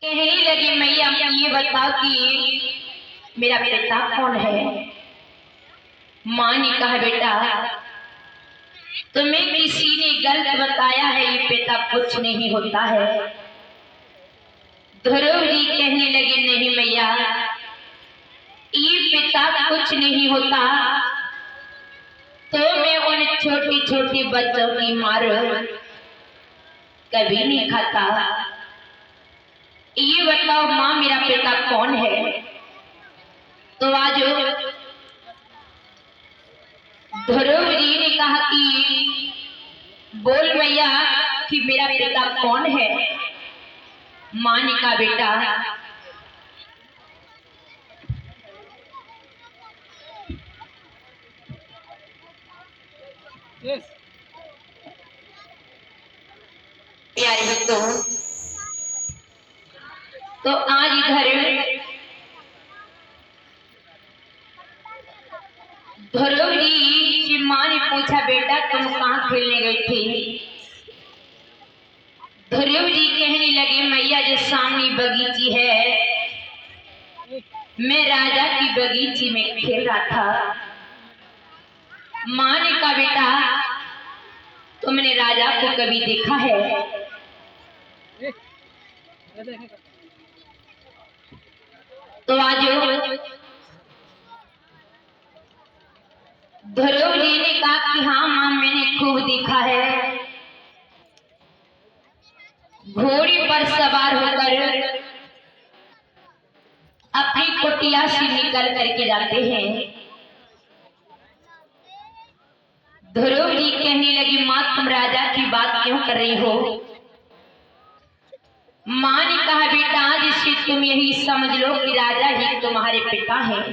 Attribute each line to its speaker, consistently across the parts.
Speaker 1: कहने लगी मैया ये बता कि मेरा पिता कौन है। माँ ने कहा बेटा तुम्हें किसी ने गलत बताया है, ये पिता कुछ नहीं होता है। ध्रुव जी कहने लगे नहीं मैया ये पिता कुछ नहीं होता, तो मैं उन छोटी छोटी बच्चों की मार कभी नहीं खाता। ये बताओ माँ मेरा पिता कौन है। तो आज ध्रुव जी ने कहा कि बोल मैया कि मेरा पिता कौन है। माँ ने कहा बेटा प्यारे भक्तों, तो आज इधर ध्रुव जी की माँ ने पूछा बेटा तुम कहाँ खेलने गई थी। ध्रुव जी कहने लगे मैया जो सामने बगीची है, मैं राजा की बगीची में खेल रहा था। माँ ने कहा बेटा तुमने राजा को कभी देखा है। तो आज ध्रुव जी ने कहा कि हाँ माँ मैंने खूब देखा है। घोड़ी पर सवार होकर अपनी कुटिया से निकल करके जाते हैं। ध्रुव जी कहने लगी माँ तुम राजा की बात क्यों कर रही हो। माँ ने कहा बेटा आज से तुम यही समझ लो कि राजा ही तुम्हारे पिता हैं।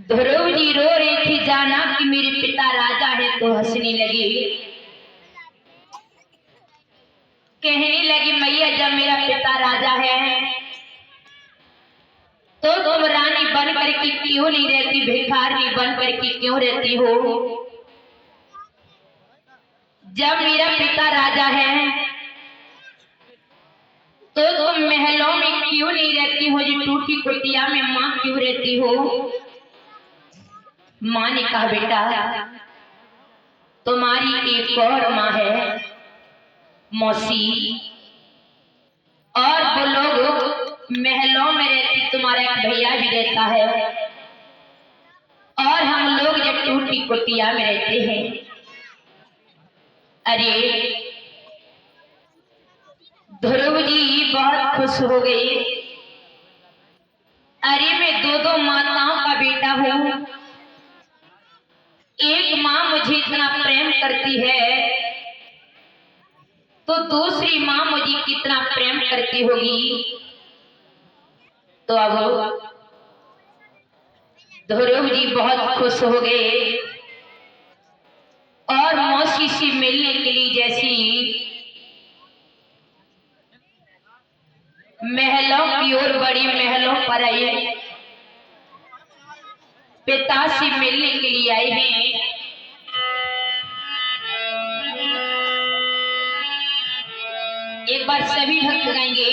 Speaker 1: ध्रुव जी रो रही थी जाना कि मेरे पिता राजा है, तो हंसने लगी। कहने लगी मैया जब मेरा पिता राजा है तो तुम रानी बन करके क्यों नहीं रहती, भिखारी बन करके क्यों रहती हो। जब मेरा पिता राजा है तो तुम महलों में क्यों नहीं रहती हो, जो टूटी कुटिया में माँ क्यों रहती हो। माँ ने कहा बेटा तुम्हारी एक और माँ है मौसी, और वो लोग महलों में रहती, तुम्हारा एक भैया भी रहता है, और हम लोग जब टूटी कुटिया में रहते हैं। अरे ध्रुव जी बहुत खुश हो गए। अरे मैं दो दो माताओं का बेटा हूँ, एक माँ मुझे इतना प्रेम करती है तो दूसरी माँ मुझे कितना प्रेम करती होगी। तो अब ध्रुव जी बहुत खुश हो गए और मौसी से मिलने के लिए जैसी महलों की ओर बड़ी महलों पर आए, पिता से मिलने के लिए आए हैं। एक बार सभी भक्त गाएंगे।